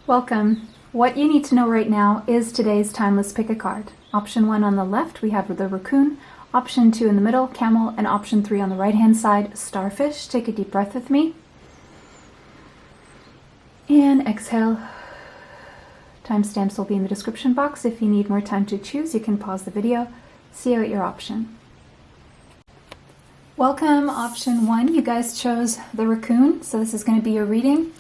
Welcome. What you need to know right now is today's timeless pick a card. Option 1 on the left, we have the raccoon. Option 2 in the middle, camel. And option 3 on the right hand side, starfish. Take a deep breath with me. And exhale. Timestamps will be in the description box. If you need more time to choose, you can pause the video. See out your option. Welcome, option 1. You guys chose the raccoon, so this is going to be your reading.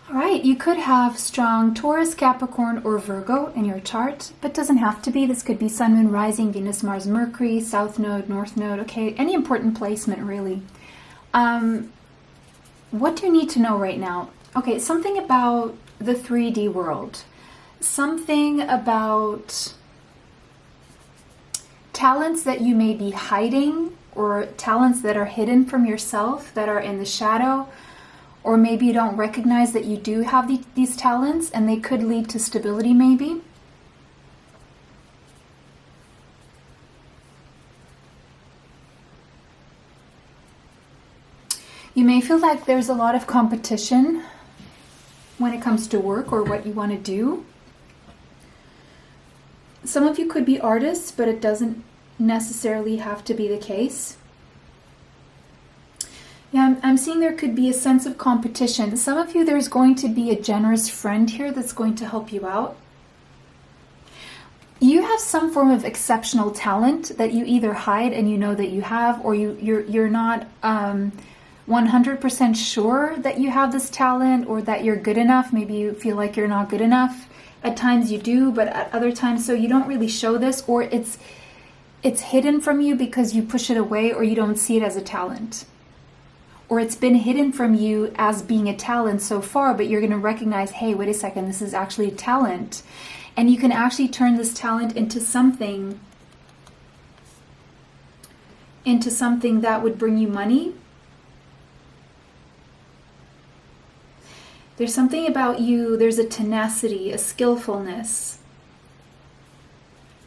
All right, you could have strong Taurus, Capricorn, or Virgo in your chart, but doesn't have to be. This could be Sun, Moon, Rising, Venus, Mars, Mercury, South Node, North Node, okay? Any important placement, really. What do you need to know right now? Okay, something about the 3D world. Something about talents that you may be hiding, or talents that are hidden from yourself, that are in the shadow. Or maybe you don't recognize that you do have these talents, and they could lead to stability maybe. You may feel like there's a lot of competition when it comes to work or what you want to do. Some of you could be artists, but it doesn't necessarily have to be the case. Yeah, I'm seeing there could be a sense of competition. Some of you, there's going to be a generous friend here that's going to help you out. You have some form of exceptional talent that you either hide and you know that you have, or you're not 100% sure that you have this talent or that you're good enough. Maybe you feel like you're not good enough. At times you do, but at other times, so you don't really show this, or it's hidden from you because you push it away or you don't see it as a talent. Or it's been hidden from you as being a talent so far, but you're going to recognize, hey, wait a second, this is actually a talent. And you can actually turn this talent into something that would bring you money. There's something about you, there's a tenacity, a skillfulness,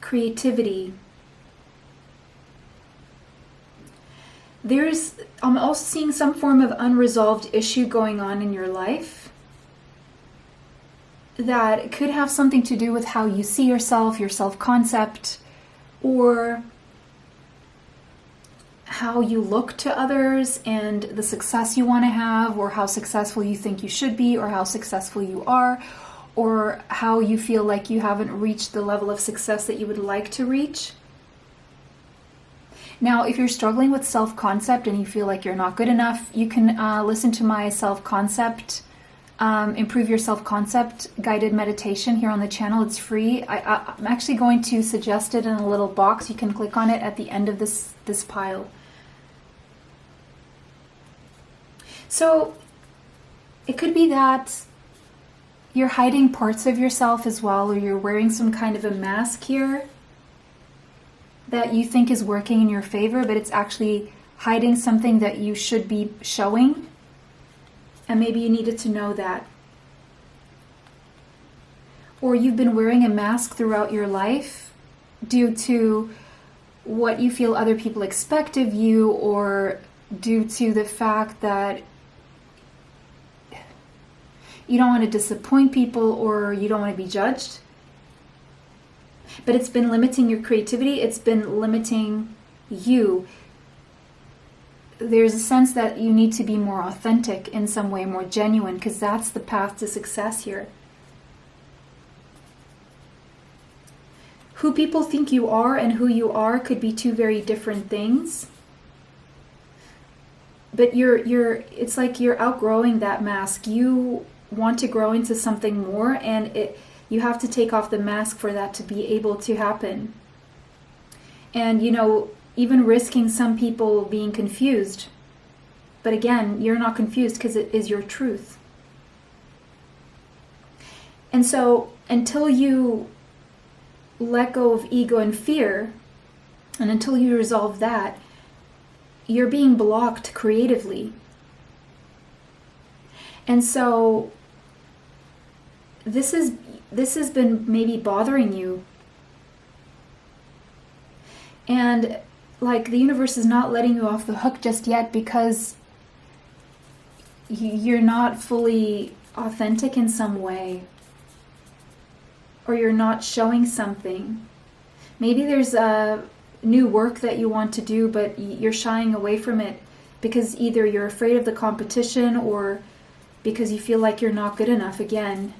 creativity. I'm also seeing some form of unresolved issue going on in your life that could have something to do with how you see yourself, your self-concept, or how you look to others and the success you want to have, or how successful you think you should be, or how successful you are, or how you feel like you haven't reached the level of success that you would like to reach. Now, if you're struggling with self-concept and you feel like you're not good enough, you can listen to my self-concept, improve your self-concept guided meditation here on the channel. It's free. I'm actually going to suggest it in a little box. You can click on it at the end of this pile. So it could be that you're hiding parts of yourself as well, or you're wearing some kind of a mask here that you think is working in your favor, but it's actually hiding something that you should be showing. And maybe you needed to know that. Or you've been wearing a mask throughout your life due to what you feel other people expect of you, or due to the fact that you don't want to disappoint people, or you don't want to be judged. But it's been limiting your creativity. It's been limiting you. There's a sense that you need to be more authentic in some way, more genuine, because that's the path to success here. Who people think you are and who you are could be two very different things. But it's like you're outgrowing that mask. You want to grow into something more, and you have to take off the mask for that to be able to happen. And, even risking some people being confused. But again, you're not confused because it is your truth. And so until you let go of ego and fear, and until you resolve that, you're being blocked creatively. And so this has been maybe bothering you. And like the universe is not letting you off the hook just yet, because you're not fully authentic in some way, or you're not showing something. Maybe there's a new work that you want to do, but you're shying away from it because either you're afraid of the competition or because you feel like you're not good enough again.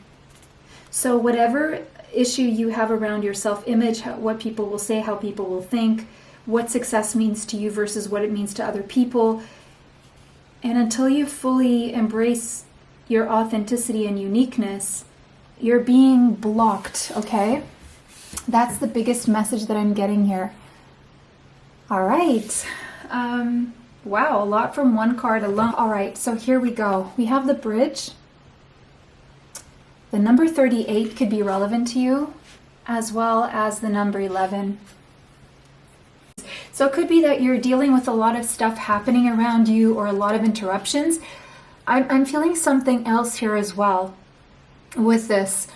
So whatever issue you have around your self-image, what people will say, how people will think, what success means to you versus what it means to other people, and until you fully embrace your authenticity and uniqueness, you're being blocked, okay? That's the biggest message that I'm getting here. All right. Wow, a lot from one card alone. All right, so here we go. We have the bridge. The number 38 could be relevant to you, as well as the number 11. So it could be that you're dealing with a lot of stuff happening around you or a lot of interruptions. I'm feeling something else here as well with this.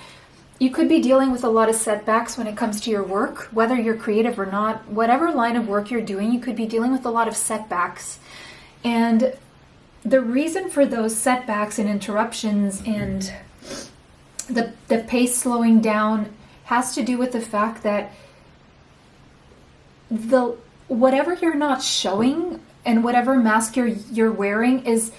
You could be dealing with a lot of setbacks when it comes to your work, whether you're creative or not. Whatever line of work you're doing, you could be dealing with a lot of setbacks. And the reason for those setbacks and interruptions and the pace slowing down has to do with the fact that whatever you're not showing and whatever mask you're wearing is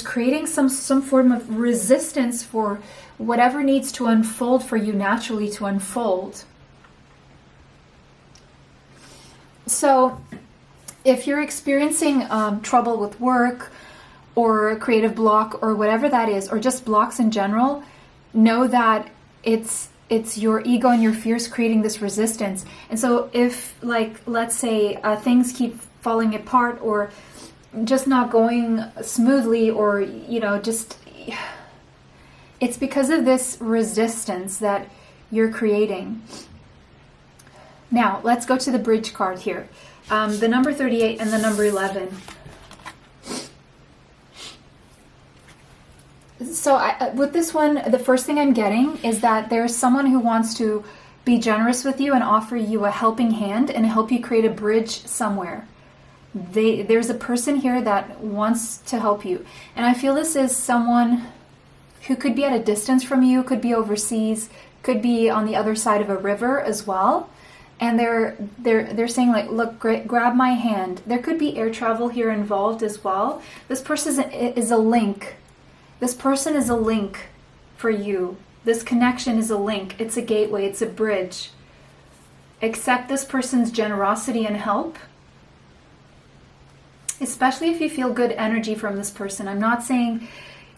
creating some form of resistance for whatever needs to unfold for you naturally to unfold. So if you're experiencing trouble with work or a creative block or whatever that is, or just blocks in general, know that it's your ego and your fears creating this resistance. And so if, like, let's say things keep falling apart or just not going smoothly, or, you know, just, it's because of this resistance that you're creating. Now, let's go to the bridge card here. The number 38 and the number 11. So with this one, the first thing I'm getting is that there's someone who wants to be generous with you and offer you a helping hand and help you create a bridge somewhere. There's a person here that wants to help you. And I feel this is someone who could be at a distance from you, could be overseas, could be on the other side of a river as well. And they're saying, like, look, grab my hand. There could be air travel here involved as well. This person is a link. This person is a link for you. This connection is a link. It's a gateway. It's a bridge. Accept this person's generosity and help, especially if you feel good energy from this person. I'm not saying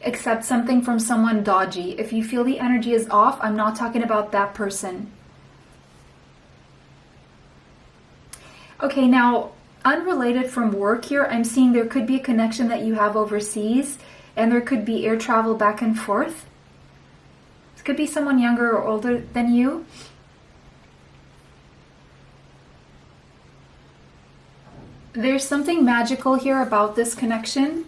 accept something from someone dodgy. If you feel the energy is off, I'm not talking about that person. Okay, now, unrelated from work here, I'm seeing there could be a connection that you have overseas, and there could be air travel back and forth. It could be someone younger or older than you. There's something magical here about this connection.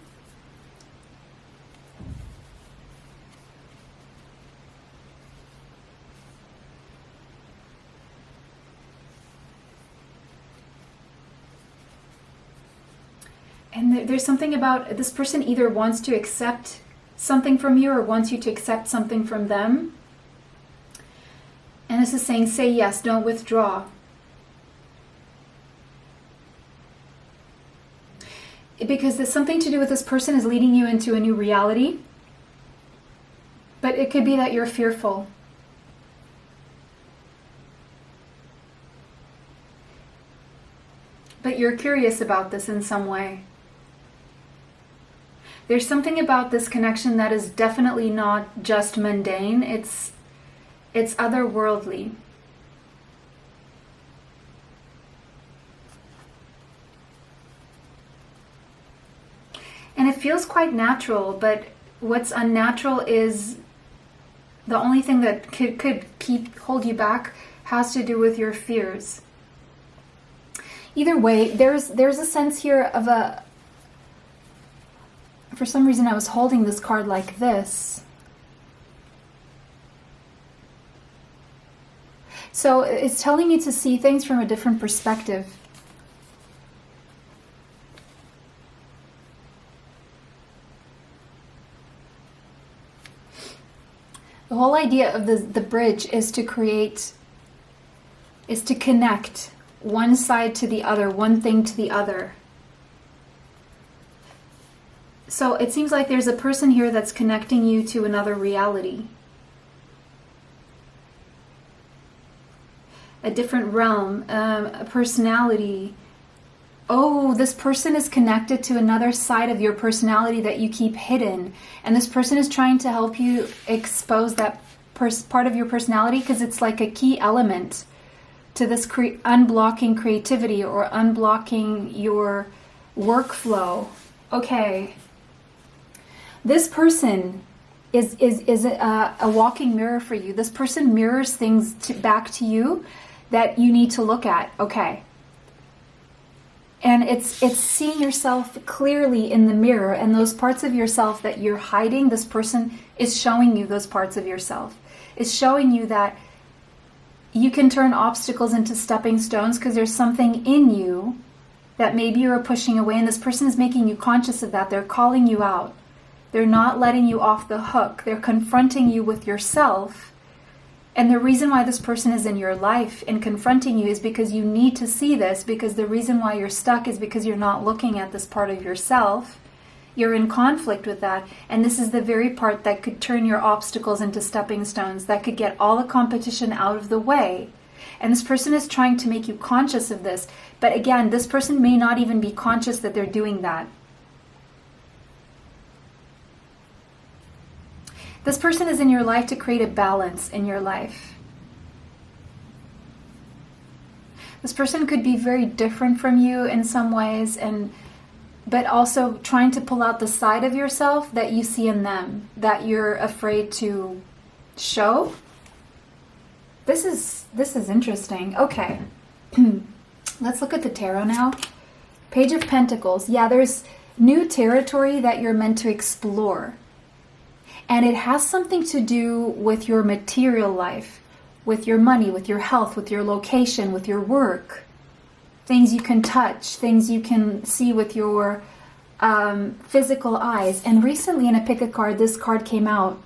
And there's something about this person either wants to accept something from you or wants you to accept something from them. And this is saying, say yes, don't withdraw. Because there's something to do with this person is leading you into a new reality. But it could be that you're fearful. But you're curious about this in some way. There's something about this connection that is definitely not just mundane. It's otherworldly. And it feels quite natural, but what's unnatural is the only thing that could hold you back has to do with your fears. Either way, there's a sense here of a... For some reason, I was holding this card like this. So it's telling you to see things from a different perspective. The whole idea of the bridge is to connect one side to the other, one thing to the other. So it seems like there's a person here that's connecting you to another reality. A different realm, a personality. Oh, this person is connected to another side of your personality that you keep hidden. And this person is trying to help you expose that part of your personality, because it's like a key element to this unblocking creativity or unblocking your workflow. Okay. This person is a walking mirror for you. This person mirrors things back to you that you need to look at. Okay. And it's seeing yourself clearly in the mirror, and those parts of yourself that you're hiding, this person is showing you those parts of yourself. It's showing you that you can turn obstacles into stepping stones because there's something in you that maybe you're pushing away, and this person is making you conscious of that. They're calling you out. They're not letting you off the hook. They're confronting you with yourself. And the reason why this person is in your life and confronting you is because you need to see this, because the reason why you're stuck is because you're not looking at this part of yourself. You're in conflict with that. And this is the very part that could turn your obstacles into stepping stones, that could get all the competition out of the way. And this person is trying to make you conscious of this. But again, this person may not even be conscious that they're doing that. This person is in your life to create a balance in your life. This person could be very different from you in some ways, but also trying to pull out the side of yourself that you see in them, that you're afraid to show. This is interesting. Okay. Let's look at the tarot now. Page of Pentacles. Yeah, there's new territory that you're meant to explore. And it has something to do with your material life, with your money, with your health, with your location, with your work. Things you can touch, things you can see with your physical eyes. And recently in a pick a card, this card came out.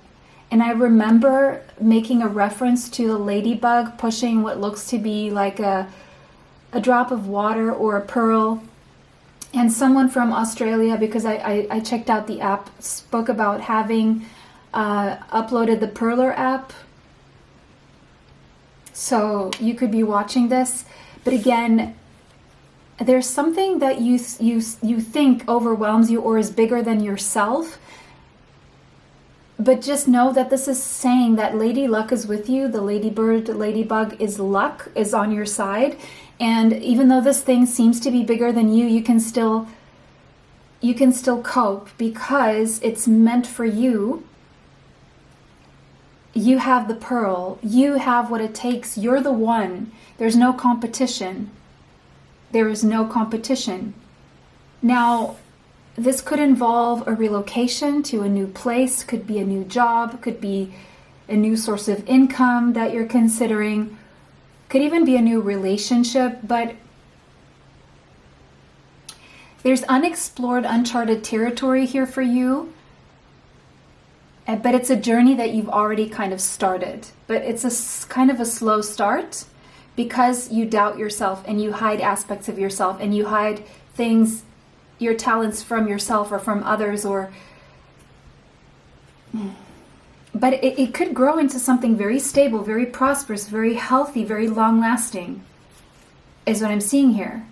And I remember making a reference to a ladybug pushing what looks to be like a drop of water or a pearl. And someone from Australia, because I checked out the app, spoke about having uploaded the Perler app, so you could be watching this. But again, there's something that you think overwhelms you or is bigger than yourself, but just know that this is saying that Lady Luck is with you. The ladybird, the ladybug is luck, is on your side. And even though this thing seems to be bigger than you, you can still cope because it's meant for you. You have the pearl. You have what it takes. You're the one. There's no competition. There is no competition. Now, this could involve a relocation to a new place, could be a new job, could be a new source of income that you're considering, could even be a new relationship, but there's unexplored, uncharted territory here for you. But it's a journey that you've already kind of started. But it's a kind of a slow start because you doubt yourself and you hide aspects of yourself and you hide things, your talents from yourself or from others, but it could grow into something very stable, very prosperous, very healthy, very long-lasting, is what I'm seeing here.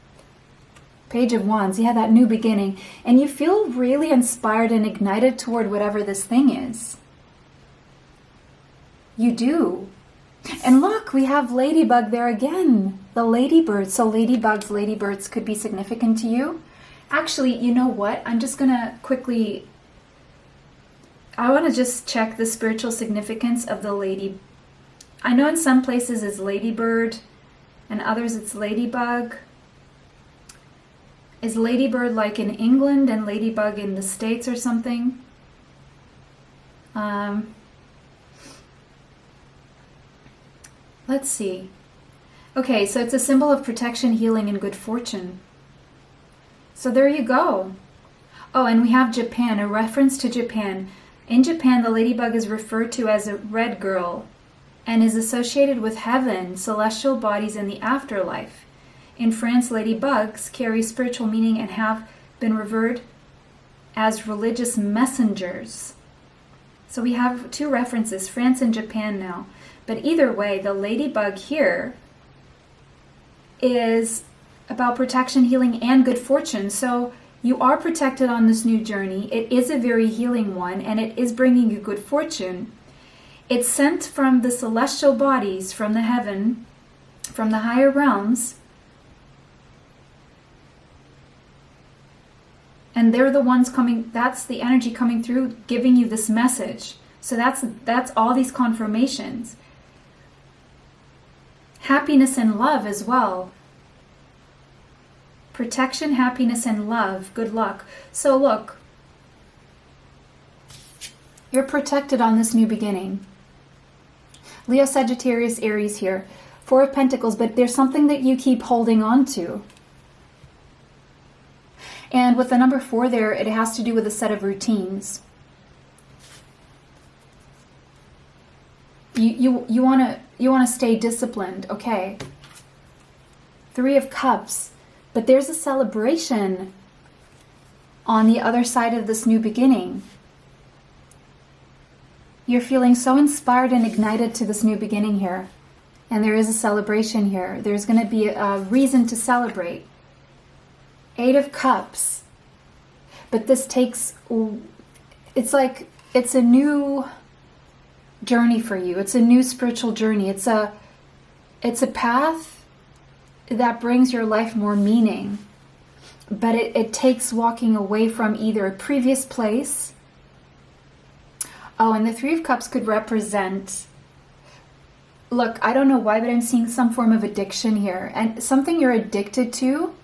Page of Wands, yeah, that new beginning. And you feel really inspired and ignited toward whatever this thing is. You do. And look, we have ladybug there again. The ladybird. So ladybirds could be significant to you. Actually, you know what? I'm just going to quickly... I want to just check the spiritual significance of the lady. I know in some places it's ladybird and others it's ladybug. Is ladybird like in England and ladybug in the States or something? Let's see. Okay, so it's a symbol of protection, healing, and good fortune. So there you go. Oh, and we have Japan, a reference to Japan. In Japan, the ladybug is referred to as a red girl and is associated with heaven, celestial bodies, and the afterlife. In France, ladybugs carry spiritual meaning and have been revered as religious messengers. So we have two references, France and Japan now. But either way, the ladybug here is about protection, healing, and good fortune. So you are protected on this new journey. It is a very healing one, and it is bringing you good fortune. It's sent from the celestial bodies, from the heaven, from the higher realms. And they're the ones coming, that's the energy coming through, giving you this message. So that's all these confirmations. Happiness and love as well. Protection, happiness, and love. Good luck. So look, you're protected on this new beginning. Leo, Sagittarius, Aries here. Four of Pentacles, but there's something that you keep holding on to. And with the number 4 there, it has to do with a set of routines. You want to stay disciplined, okay? 3 of Cups, but there's a celebration on the other side of this new beginning. You're feeling so inspired and ignited to this new beginning here. And there is a celebration here. There's going to be a reason to celebrate. 8 of Cups. But this takes, it's like, it's a new journey for you. It's a new spiritual journey. It's a path that brings your life more meaning. But it takes walking away from either a previous place. Oh, and the 3 of Cups could represent, look, I don't know why, but I'm seeing some form of addiction here. And something you're addicted to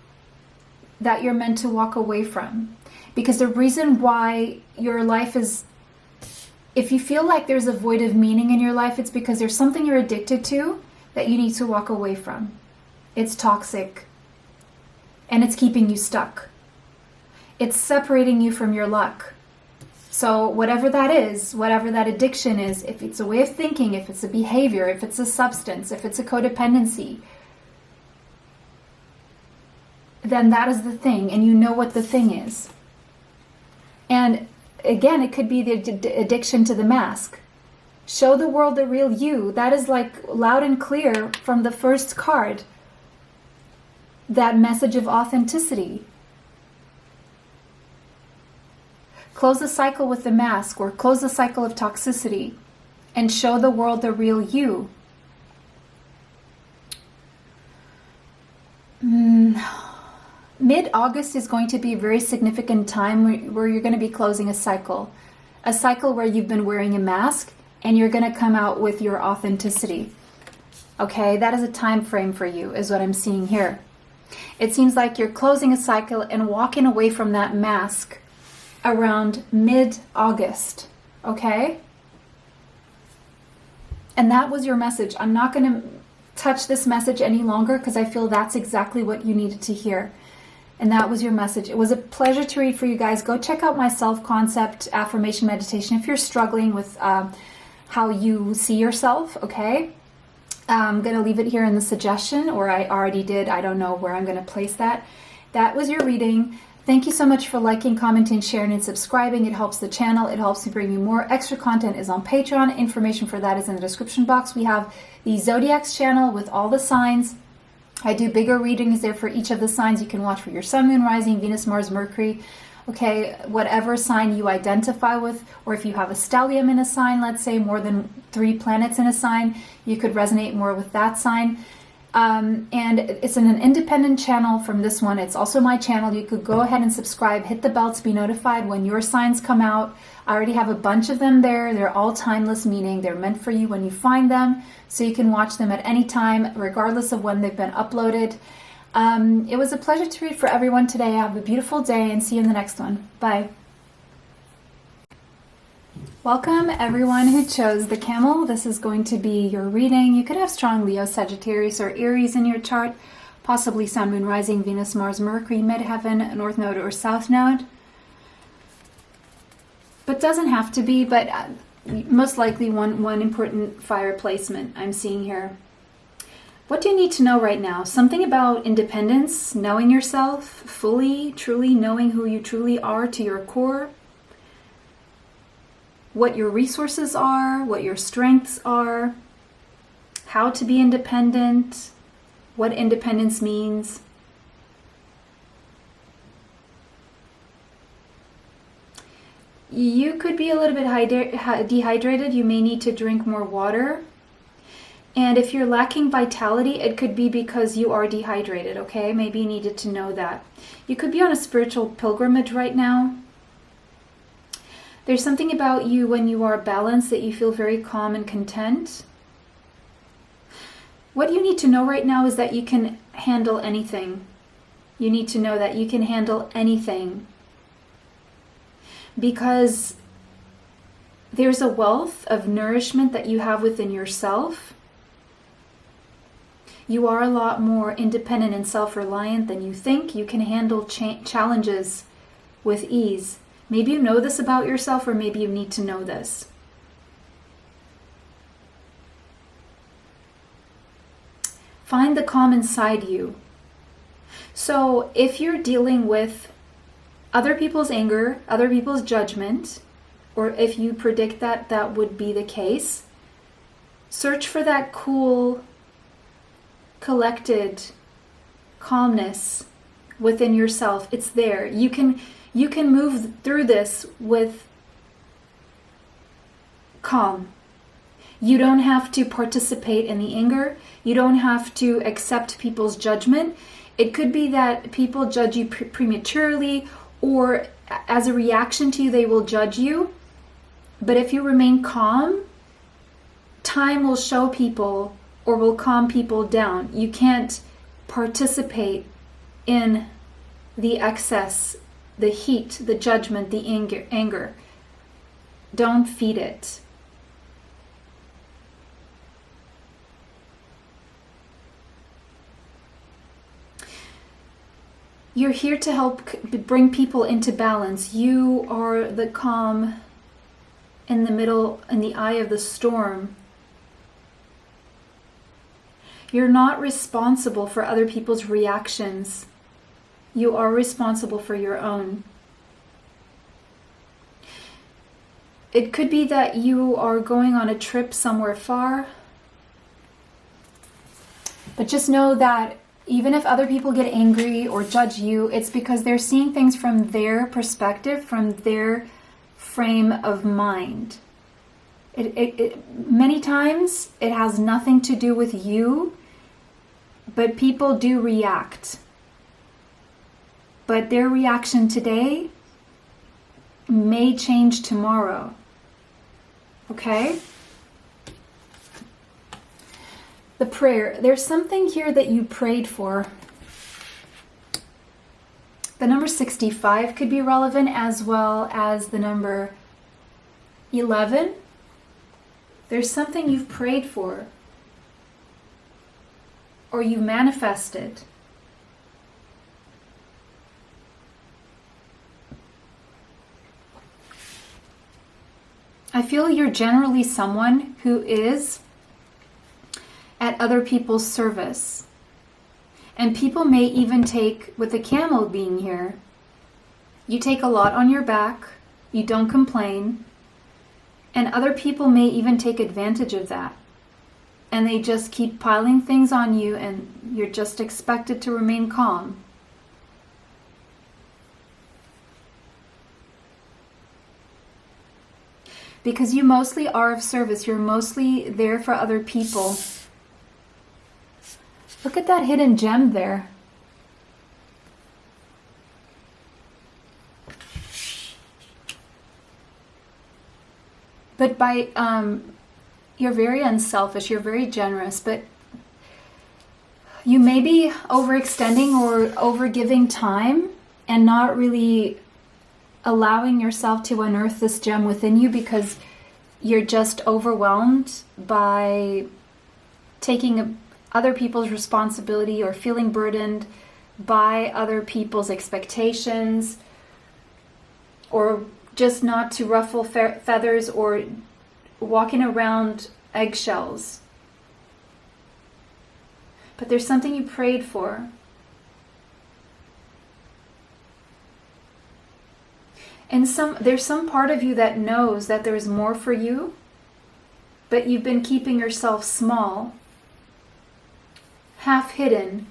that you're meant to walk away from. Because the reason why your life is, if you feel like there's a void of meaning in your life, it's because there's something you're addicted to that you need to walk away from. It's toxic. And it's keeping you stuck. It's separating you from your luck. So whatever that is, whatever that addiction is, if it's a way of thinking, if it's a behavior, if it's a substance, if it's a codependency, then that is the thing, and you know what the thing is. And again, it could be the addiction to the mask. Show the world the real you. That is like loud and clear from the first card. That message of authenticity. Close the cycle with the mask, or close the cycle of toxicity, and show the world the real you. Mid-August is going to be a very significant time where you're going to be closing a cycle where you've been wearing a mask, and you're going to come out with your authenticity. Okay, that is a time frame for you, is what I'm seeing here. It seems like you're closing a cycle and walking away from that mask around mid-August, okay? And that was your message. I'm not going to touch this message any longer because I feel that's exactly what you needed to hear. And that was your message. It was a pleasure to read for you guys. Go check out my self-concept affirmation meditation if you're struggling with how you see yourself, okay? I'm going to leave it here in the suggestion, or I already did. I don't know where I'm going to place that. That was your reading. Thank you so much for liking, commenting, sharing, and subscribing. It helps the channel. It helps me bring you more. Extra content is on Patreon. Information for that is in the description box. We have the Zodiacs channel with all the signs. I do bigger readings there for each of the signs. You can watch for your Sun, Moon, Rising, Venus, Mars, Mercury. Okay, whatever sign you identify with, or if you have a stellium in a sign, let's say more than 3 planets in a sign, you could resonate more with that sign. And it's in an independent channel from this one. It's also my channel. You could go ahead and subscribe, hit the bell to be notified when your signs come out. I already have a bunch of them there. They're all timeless, meaning they're meant for you when you find them, so you can watch them at any time, regardless of when they've been uploaded. It was a pleasure to read for everyone today. Have a beautiful day and see you in the next one. Bye. Welcome everyone who chose the camel. This is going to be your reading. You could have strong Leo, Sagittarius, or Aries in your chart, possibly Sun, Moon, Rising, Venus, Mars, Mercury, Midheaven, North Node, or South Node. but doesn't have to be, but most likely one important fire placement I'm seeing here. What do you need to know right now? Something about independence, knowing yourself fully, truly knowing who you truly are to your core, what your resources are, what your strengths are, how to be independent, what independence means. You could be a little bit dehydrated. You may need to drink more water. And if you're lacking vitality, it could be because you are dehydrated, okay? Maybe you needed to know that. You could be on a spiritual pilgrimage right now. There's something about you when you are balanced that you feel very calm and content. What you need to know right now is that you can handle anything. You need to know that you can handle anything. Because there's a wealth of nourishment that you have within yourself. You are a lot more independent and self-reliant than you think. You can handle challenges with ease. Maybe you know this about yourself, or maybe you need to know this. Find the calm inside you. So if you're dealing with other people's anger, other people's judgment, or if you predict that that would be the case, search for that cool, collected calmness within yourself. It's there. You can move through this with calm. You don't have to participate in the anger. You don't have to accept people's judgment. It could be that people judge you prematurely, or as a reaction to you, they will judge you. But if you remain calm, time will show people or will calm people down. You can't participate in the excess, the heat, the judgment, the anger. Don't feed it. You're here to help bring people into balance. You are the calm in the middle, in the eye of the storm. You're not responsible for other people's reactions. You are responsible for your own. It could be that you are going on a trip somewhere far. But just know that even if other people get angry or judge you, it's because they're seeing things from their perspective, from their frame of mind. Many times it has nothing to do with you, but people do react. But their reaction today may change tomorrow. Okay? The prayer. There's something here that you prayed for. The number 65 could be relevant, as well as the number 11. There's something you've prayed for, or you manifested. I feel you're generally someone who is at other people's service. And people may even take, with the camel being here, you take a lot on your back, you don't complain, and other people may even take advantage of that. And they just keep piling things on you, and you're just expected to remain calm. Because you mostly are of service, you're mostly there for other people. Look at that hidden gem there. But you're very unselfish, you're very generous, but you may be overextending or overgiving time and not really allowing yourself to unearth this gem within you, because you're just overwhelmed by taking other people's responsibility or feeling burdened by other people's expectations, or just not to ruffle feathers or walking around eggshells. But there's something you prayed for. And there's some part of you that knows that there's more for you, but you've been keeping yourself small, half hidden.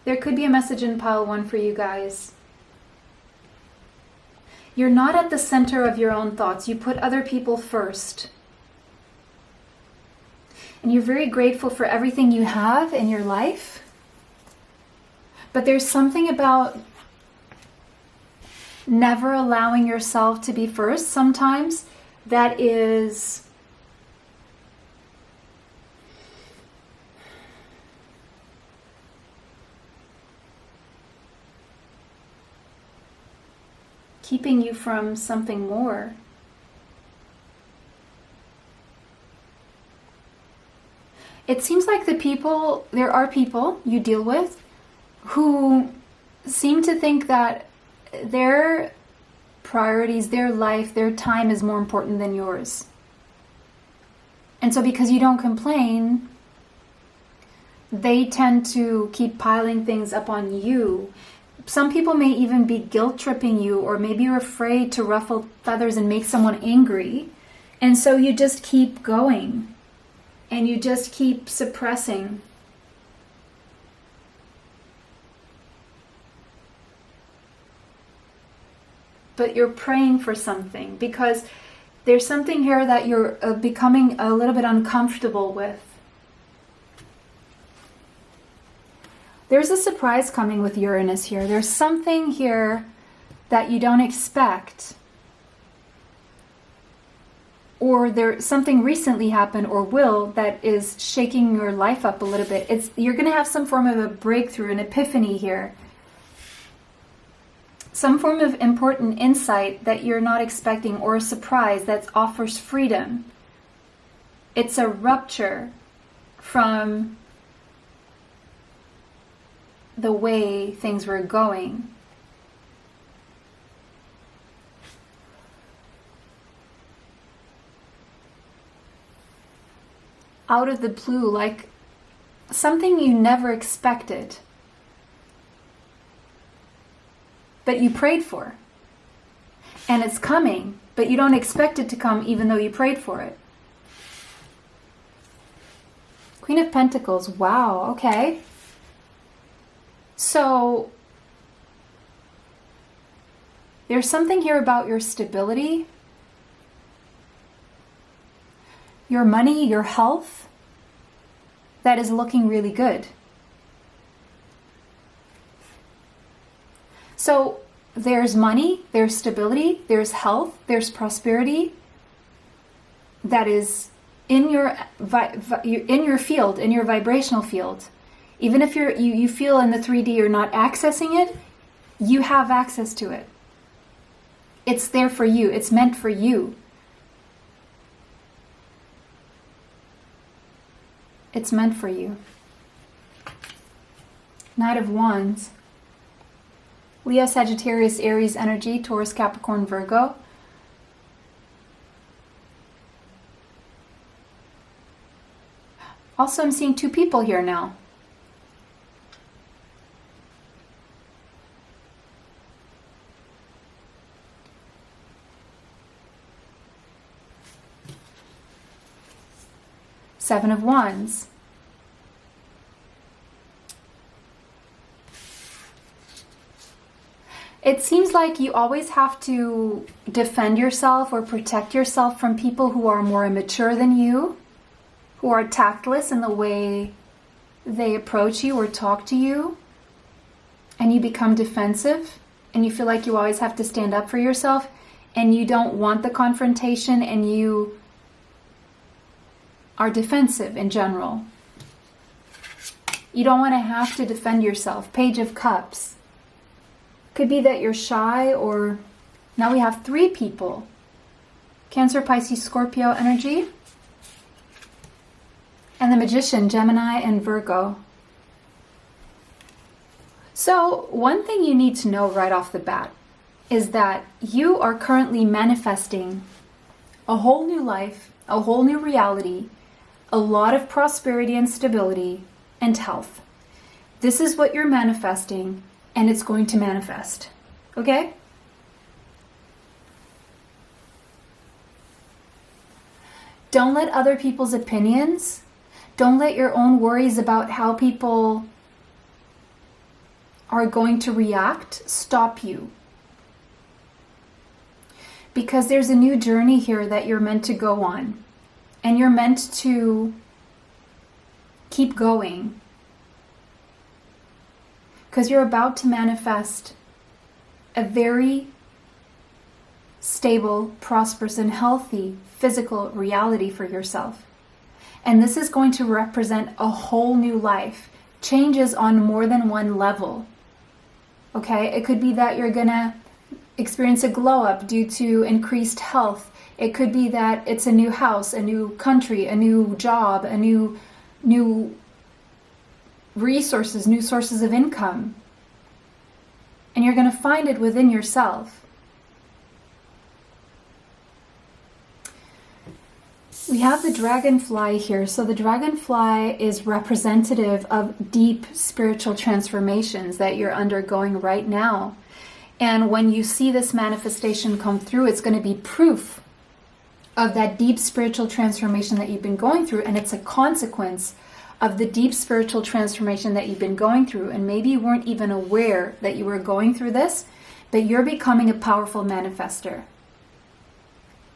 There could be a message in pile 1 for you guys. You're not at the center of your own thoughts. You put other people first. And you're very grateful for everything you have in your life. But there's something about never allowing yourself to be first sometimes that is keeping you from something more. It seems like there are people you deal with who seem to think that their priorities, their life, their time is more important than yours. And so because you don't complain, they tend to keep piling things up on you. Some people may even be guilt tripping you, or maybe you're afraid to ruffle feathers and make someone angry. And so you just keep going and you just keep suppressing. But you're praying for something because there's something here that you're becoming a little bit uncomfortable with. There's a surprise coming with Uranus here. There's something here that you don't expect. Or something recently happened or will that is shaking your life up a little bit. You're going to have some form of a breakthrough, an epiphany here. Some form of important insight that you're not expecting, or a surprise that offers freedom. It's a rupture from the way things were going. Out of the blue, like something you never expected. But you prayed for. And it's coming, but you don't expect it to come even though you prayed for it. Queen of Pentacles, wow, okay. So, there's something here about your stability, your money, your health, that is looking really good. So there's money, there's stability, there's health, there's prosperity that is in your field, in your vibrational field. Even if you feel in the 3D you're not accessing it, you have access to it. It's there for you. It's meant for you. It's meant for you. Knight of Wands. Leo, Sagittarius, Aries energy, Taurus, Capricorn, Virgo. Also, I'm seeing 2 people here now. Seven of Wands. It seems like you always have to defend yourself or protect yourself from people who are more immature than you, who are tactless in the way they approach you or talk to you, and you become defensive, and you feel like you always have to stand up for yourself, and you don't want the confrontation, and you are defensive in general. You don't want to have to defend yourself. Page of Cups. Could be that you're shy, or now we have 3 people. Cancer, Pisces, Scorpio energy. And the Magician, Gemini and Virgo. So one thing you need to know right off the bat is that you are currently manifesting a whole new life, a whole new reality, a lot of prosperity and stability and health. This is what you're manifesting, and it's going to manifest. Okay? Don't let other people's opinions, don't let your own worries about how people are going to react stop you. Because there's a new journey here that you're meant to go on. And you're meant to keep going. Because you're about to manifest a very stable, prosperous, and healthy physical reality for yourself. And this is going to represent a whole new life. Changes on more than one level. Okay? It could be that you're gonna experience a glow up due to increased health. It could be that it's a new house, a new country, a new job, a new resources, new sources of income. And you're going to find it within yourself. We have the dragonfly here. So the dragonfly is representative of deep spiritual transformations that you're undergoing right now. And when you see this manifestation come through, it's going to be proof of that deep spiritual transformation that you've been going through. And it's a consequence of the deep spiritual transformation that you've been going through. And maybe you weren't even aware that you were going through this, but you're becoming a powerful manifester.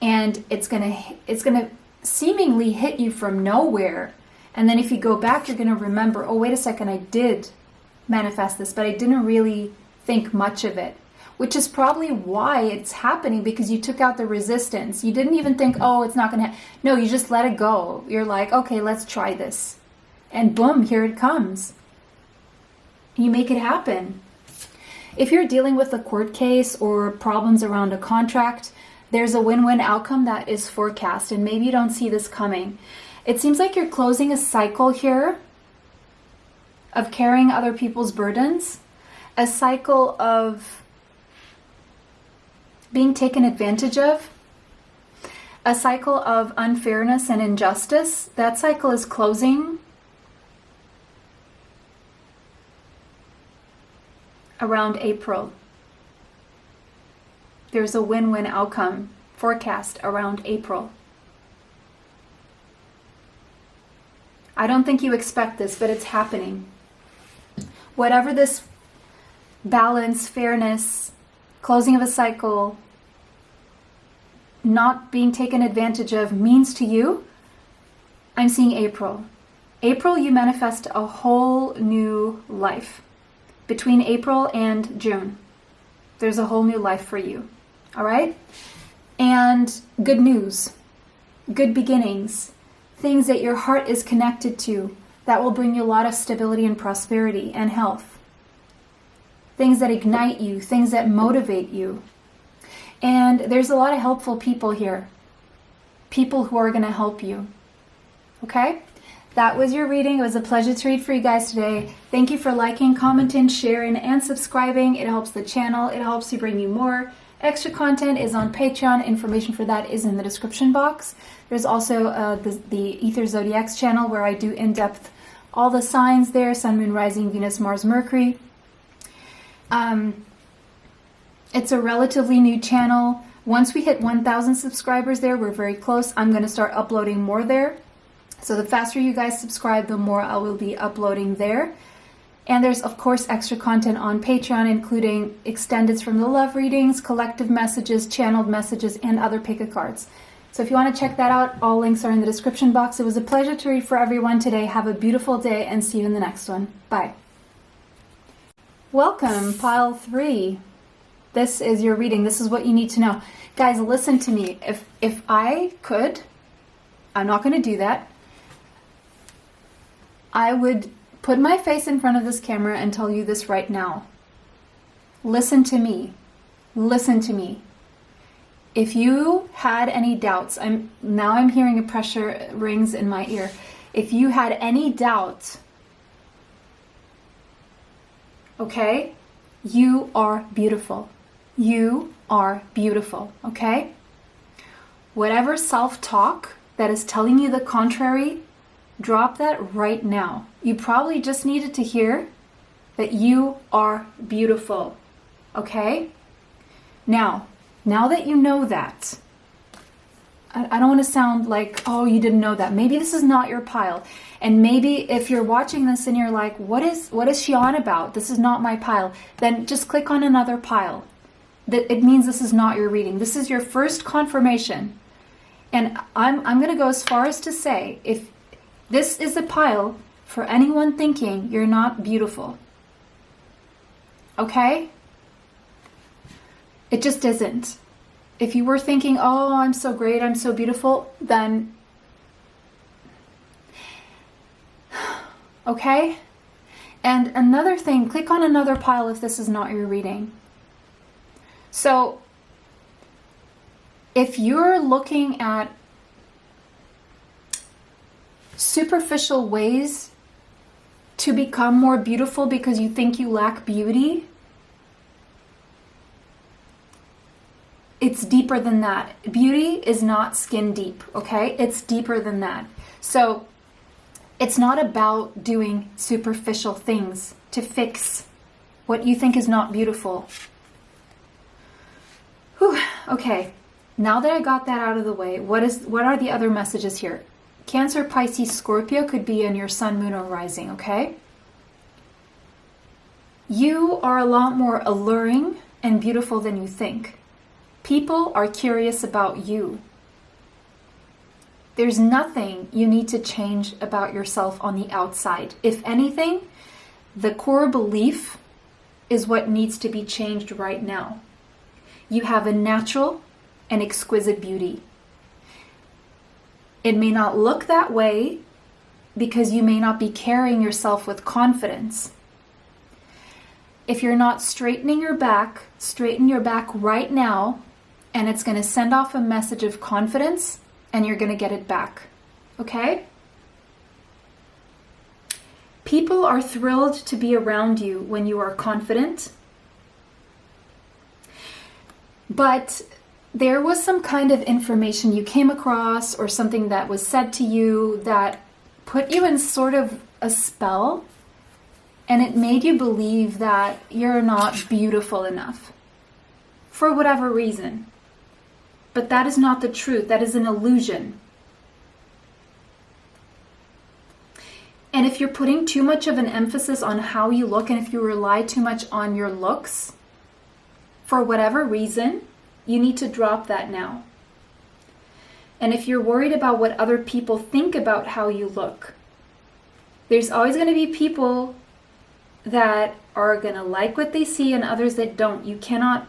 And it's going to seemingly hit you from nowhere. And then if you go back, you're going to remember, oh, wait a second, I did manifest this, but I didn't really think much of it. Which is probably why it's happening, because you took out the resistance. You didn't even think, oh, it's not going to happen. No, you just let it go. You're like, okay, let's try this. And boom, here it comes. You make it happen. If you're dealing with a court case or problems around a contract, there's a win-win outcome that is forecast, and maybe you don't see this coming. It seems like you're closing a cycle here of carrying other people's burdens, a cycle of being taken advantage of, a cycle of unfairness and injustice. That cycle is closing around April. There's a win-win outcome forecast around April. I don't think you expect this, but it's happening. Whatever this balance, fairness, closing of a cycle, not being taken advantage of means to you, I'm seeing April. April, you manifest a whole new life. Between April and June, there's a whole new life for you. All right? And good news, good beginnings, things that your heart is connected to that will bring you a lot of stability and prosperity and health. Things that ignite you, things that motivate you. And there's a lot of helpful people here. People who are going to help you. Okay? That was your reading. It was a pleasure to read for you guys today. Thank you for liking, commenting, sharing, and subscribing. It helps the channel. It helps you bring you more. Extra content is on Patreon. Information for that is in the description box. There's also the Ether Zodiacs channel where I do in-depth all the signs there. Sun, Moon, Rising, Venus, Mars, Mercury. It's a relatively new channel. Once we hit 1,000 subscribers there, we're very close. I'm going to start uploading more there. So the faster you guys subscribe, the more I will be uploading there. And there's, of course, extra content on Patreon, including extendeds from the love readings, collective messages, channeled messages, and other pick-a cards. So if you want to check that out, all links are in the description box. It was a pleasure to read for everyone today. Have a beautiful day, and see you in the next one. Bye. Welcome, pile 3. This is your reading. This is what you need to know. Guys, listen to me. If I could, I'm not going to do that. I would put my face in front of this camera and tell you this right now. Listen to me. Listen to me. If you had any doubts, I'm hearing a pressure rings in my ear. If you had any doubt, okay, you are beautiful. You are beautiful, okay? Whatever self-talk that is telling you the contrary, drop that right now. You probably just needed to hear that you are beautiful, okay? Now that you know that, I don't want to sound like, oh, you didn't know that. Maybe this is not your pile. And maybe if you're watching this and you're like, what is she on about? This is not my pile. Then just click on another pile. That it means this is not your reading. This is your first confirmation. And I'm going to go as far as to say, if this is a pile for anyone thinking you're not beautiful, okay? It just isn't. If you were thinking, oh, I'm so great, I'm so beautiful, then, okay? And another thing, click on another pile if this is not your reading. So, if you're looking at superficial ways to become more beautiful because you think you lack beauty, it's deeper than that. Beauty is not skin deep, okay? It's deeper than that. So it's not about doing superficial things to fix what you think is not beautiful. Whew, okay, now that I got that out of the way, what are the other messages here? Cancer, Pisces, Scorpio could be in your sun, moon, or rising, okay? You are a lot more alluring and beautiful than you think. People are curious about you. There's nothing you need to change about yourself on the outside. If anything, the core belief is what needs to be changed right now. You have a natural and exquisite beauty. It may not look that way because you may not be carrying yourself with confidence. If you're not straightening your back, straighten your back right now, and it's going to send off a message of confidence, and you're going to get it back. Okay? People are thrilled to be around you when you are confident. But there was some kind of information you came across or something that was said to you that put you in sort of a spell, and it made you believe that you're not beautiful enough for whatever reason. But that is not the truth. That is an illusion. And if you're putting too much of an emphasis on how you look, and if you rely too much on your looks, for whatever reason, you need to drop that now. And if you're worried about what other people think about how you look, there's always going to be people that are going to like what they see and others that don't. You cannot,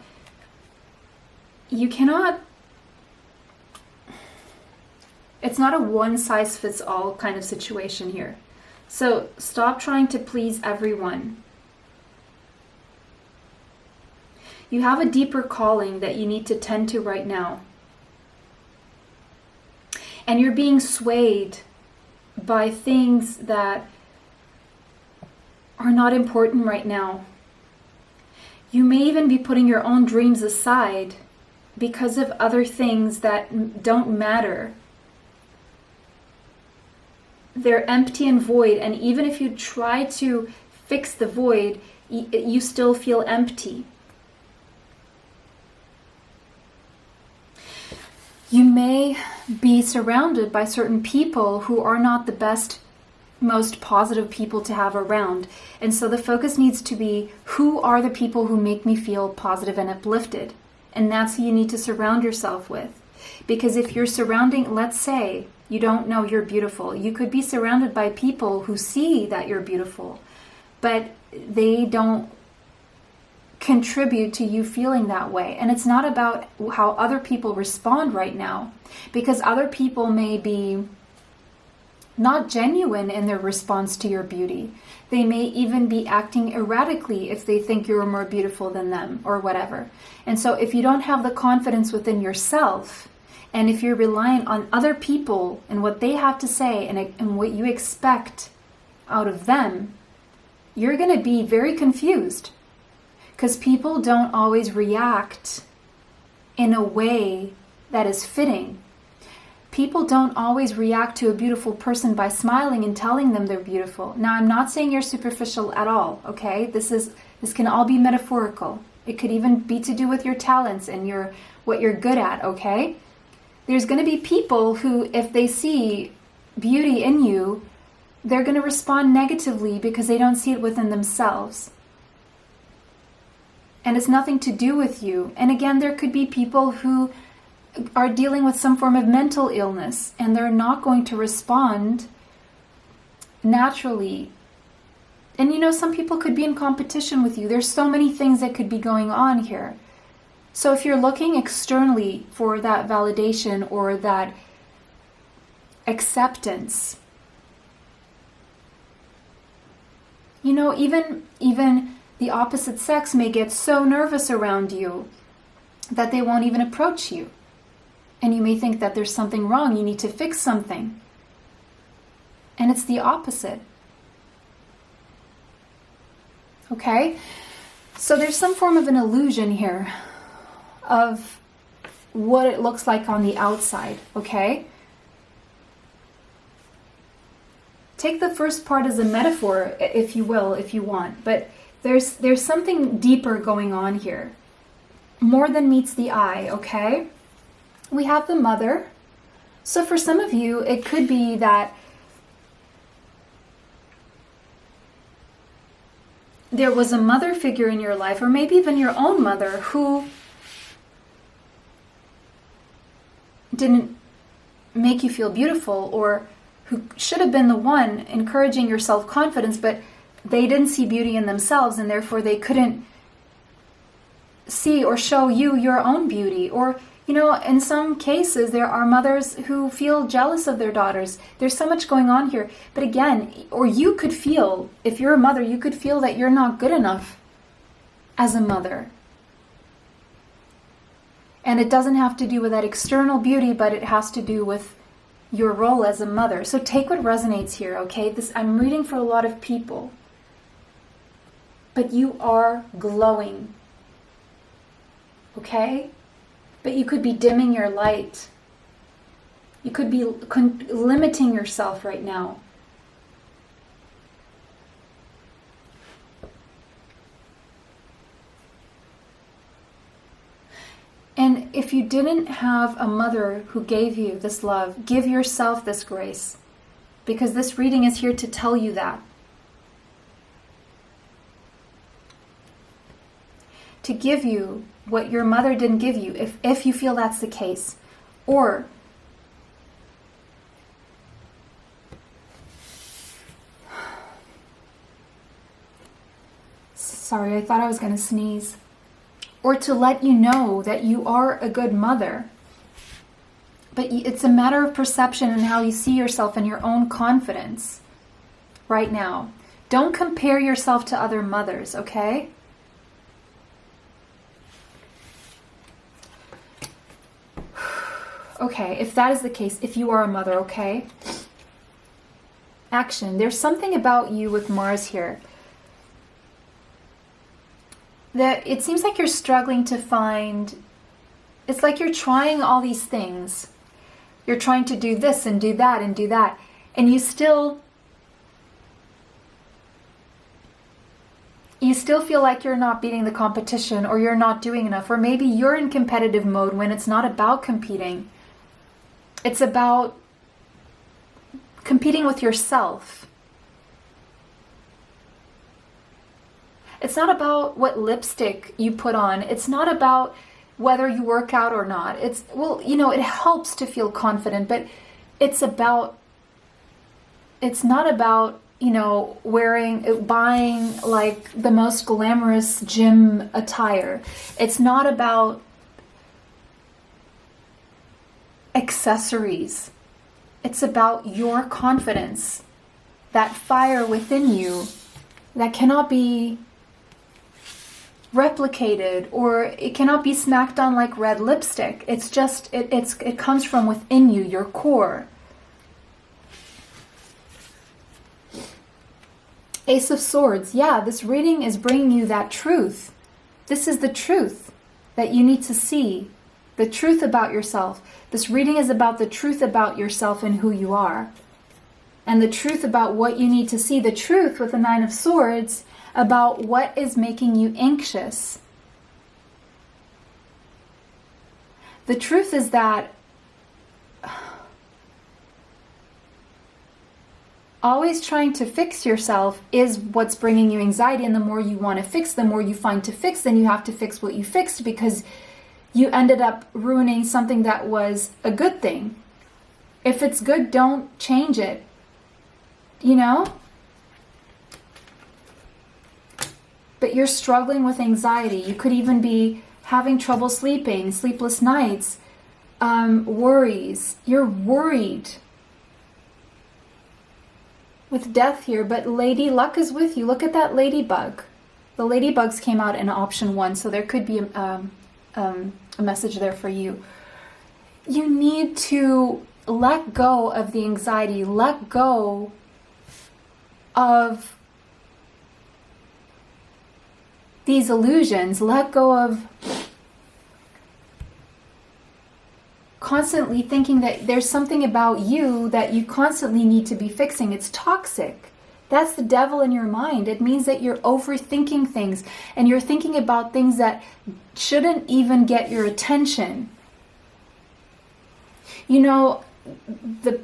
it's not a one-size-fits-all kind of situation here. So stop trying to please everyone. You have a deeper calling that you need to tend to right now. And you're being swayed by things that are not important right now. You may even be putting your own dreams aside because of other things that don't matter. They're empty and void, and even if you try to fix the void, you still feel empty. You may be surrounded by certain people who are not the best, most positive people to have around. And so the focus needs to be, who are the people who make me feel positive and uplifted? And that's who you need to surround yourself with. Because if you're surrounding, let's say, you don't know you're beautiful, you could be surrounded by people who see that you're beautiful, but they don't contribute to you feeling that way. And it's not about how other people respond right now, because other people may be not genuine in their response to your beauty. They may even be acting erratically if they think you're more beautiful than them or whatever. And so if you don't have the confidence within yourself, and if you're relying on other people and what they have to say and what you expect out of them, you're going to be very confused. because people don't always react in a way that is fitting. People don't always react to a beautiful person by smiling and telling them they're beautiful. Now, I'm not saying you're superficial at all, okay? This can all be metaphorical. It could even be to do with your talents and what you're good at, okay? There's going to be people who, if they see beauty in you, they're going to respond negatively because they don't see it within themselves. And it's nothing to do with you. And again, there could be people who are dealing with some form of mental illness and they're not going to respond naturally. And you know, some people could be in competition with you. There's so many things that could be going on here. So if you're looking externally for that validation or that acceptance, you know, even the opposite sex may get so nervous around you that they won't even approach you. And you may think that there's something wrong, you need to fix something. And it's the opposite. Okay? So there's some form of an illusion here of what it looks like on the outside, okay? Take the first part as a metaphor, if you will, if you want, but there's something deeper going on here. More than meets the eye, okay? We have the mother. So for some of you, it could be that there was a mother figure in your life, or maybe even your own mother, who didn't make you feel beautiful, or who should have been the one encouraging your self-confidence, but they didn't see beauty in themselves, and therefore they couldn't see or show you your own beauty. Or, you know, in some cases, there are mothers who feel jealous of their daughters. There's so much going on here. But again, or you could feel, if you're a mother, you could feel that you're not good enough as a mother. And it doesn't have to do with that external beauty, but it has to do with your role as a mother. So take what resonates here, okay? I'm reading for a lot of people. But you are glowing. Okay? But you could be dimming your light. You could be limiting yourself right now. And if you didn't have a mother who gave you this love, give yourself this grace. Because this reading is here to tell you that. To give you what your mother didn't give you, if you feel that's the case. Or sorry, I thought I was going to sneeze. Or to let you know that you are a good mother. But it's a matter of perception and how you see yourself and your own confidence right now. Don't compare yourself to other mothers, okay? Okay, if that is the case, if you are a mother, okay? Action. There's something about you with Mars here that it seems like you're struggling to find. It's like you're trying all these things. You're trying to do this and do that and do that. And you still feel like you're not beating the competition, or you're not doing enough. Or maybe you're in competitive mode when it's not about competing. It's about competing with yourself. It's not about what lipstick you put on. It's not about whether you work out or not. It's, well, you know, it helps to feel confident, but it's not about, you know, buying like the most glamorous gym attire. It's not about accessories. It's about your confidence, that fire within you that cannot be replicated, or it cannot be smacked on like red lipstick. It's just, it comes from within you, your core. Ace of Swords. Yeah, this reading is bringing you that truth. This is the truth that you need to see. The truth about yourself. This reading is about the truth about yourself and who you are. And the truth about what you need to see. The truth with the Nine of Swords about what is making you anxious. The truth is that always trying to fix yourself is what's bringing you anxiety. And the more you want to fix, the more you find to fix, then you have to fix what you fixed, because you ended up ruining something that was a good thing. If it's good, don't change it. You know? But you're struggling with anxiety. You could even be having trouble sleeping, sleepless nights, worries. You're worried. With death here, but Lady Luck is with you. Look at that ladybug. The ladybugs came out in option 1, so there could be a message there for you. You need to let go of the anxiety, let go of these illusions, let go of constantly thinking that there's something about you that you constantly need to be fixing. It's toxic. That's the devil in your mind. It means that you're overthinking things and you're thinking about things that shouldn't even get your attention. You know, the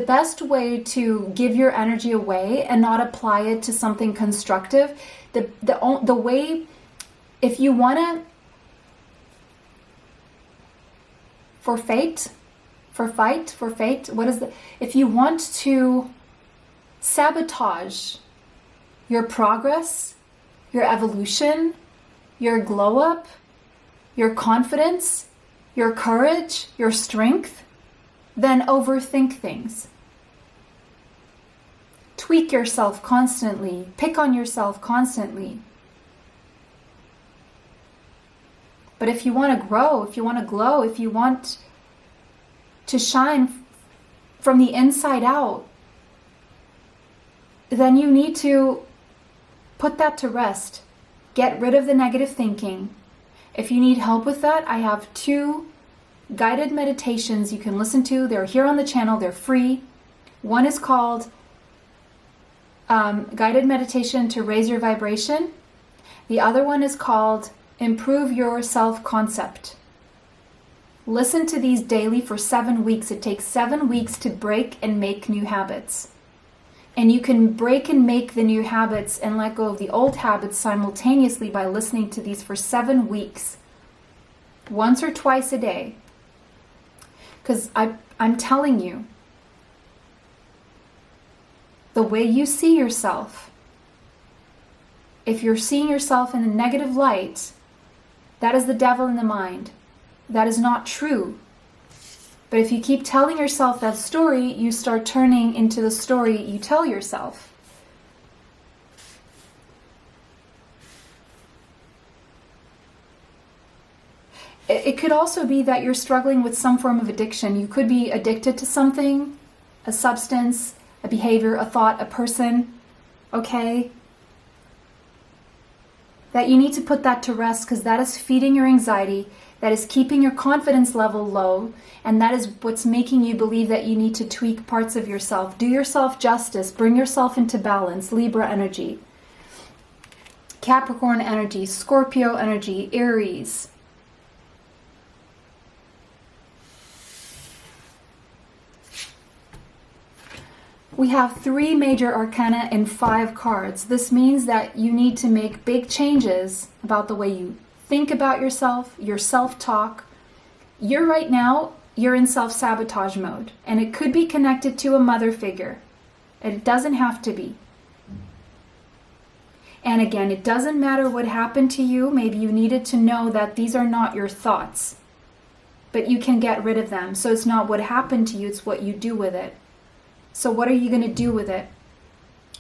best way to give your energy away and not apply it to something constructive, the way, if you want to, if you want to sabotage your progress, your evolution, your glow up, your confidence, your courage, your strength, then overthink things. Tweak yourself constantly, pick on yourself constantly. But if you want to grow, if you want to glow, if you want to shine from the inside out, then you need to put that to rest. Get rid of the negative thinking. If you need help with that, I have 2 guided meditations you can listen to. They're here on the channel. They're free. One is called Guided Meditation to Raise Your Vibration. The other one is called Improve Your Self-Concept. Listen to these daily for 7 weeks. It takes 7 weeks to break and make new habits. And you can break and make the new habits and let go of the old habits simultaneously by listening to these for 7 weeks. Once or twice a day. Because I'm telling you, the way you see yourself, if you're seeing yourself in a negative light, that is the devil in the mind. That is not true. But if you keep telling yourself that story, you start turning into the story you tell yourself. It could also be that you're struggling with some form of addiction. You could be addicted to something, a substance, a behavior, a thought, a person, okay? That you need to put that to rest, because that is feeding your anxiety, that is keeping your confidence level low, and that is what's making you believe that you need to tweak parts of yourself. Do yourself justice, bring yourself into balance. Libra energy, Capricorn energy, Scorpio energy, Aries. We have 3 major arcana and 5 cards. This means that you need to make big changes about the way you think about yourself, your self-talk. Right now, you're in self-sabotage mode, and it could be connected to a mother figure. It doesn't have to be. And again, it doesn't matter what happened to you. Maybe you needed to know that these are not your thoughts, but you can get rid of them. So it's not what happened to you, it's what you do with it. So what are you going to do with it?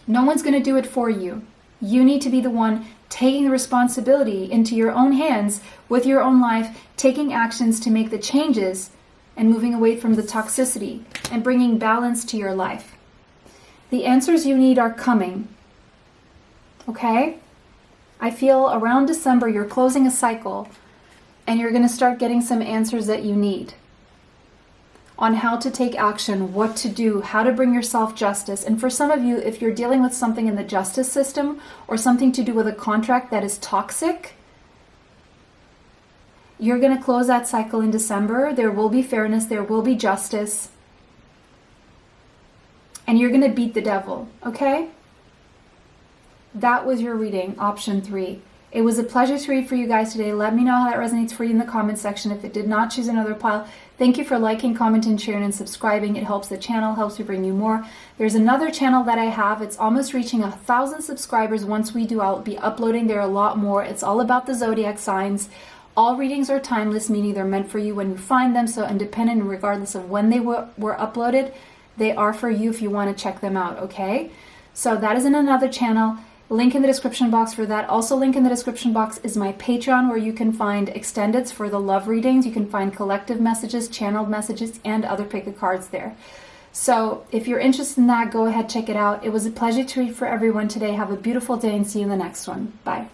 No one's going to do it for you. You need to be the one taking the responsibility into your own hands with your own life, taking actions to make the changes and moving away from the toxicity and bringing balance to your life. The answers you need are coming. Okay? I feel around December you're closing a cycle and you're going to start getting some answers that you need on how to take action, what to do, how to bring yourself justice. And for some of you, if you're dealing with something in the justice system or something to do with a contract that is toxic, you're going to close that cycle in December. There will be fairness, there will be justice, and you're going to beat the devil, okay? That was your reading, option 3. It was a pleasure to read for you guys today. Let me know how that resonates for you in the comment section. If it did not, choose another pile. Thank you for liking, commenting, sharing, and subscribing. It helps the channel, helps me bring you more. There's another channel that I have. It's almost reaching 1,000 subscribers. Once we do, I'll be uploading there a lot more. It's all about the zodiac signs. All readings are timeless, meaning they're meant for you when you find them. So independent, regardless of when they were uploaded, they are for you if you want to check them out, okay? So that is in another channel. Link in the description box for that. Also link in the description box is my Patreon, where you can find extendeds for the love readings. You can find collective messages, channeled messages, and other pick of cards there. So if you're interested in that, go ahead, check it out. It was a pleasure to read for everyone today. Have a beautiful day and see you in the next one. Bye.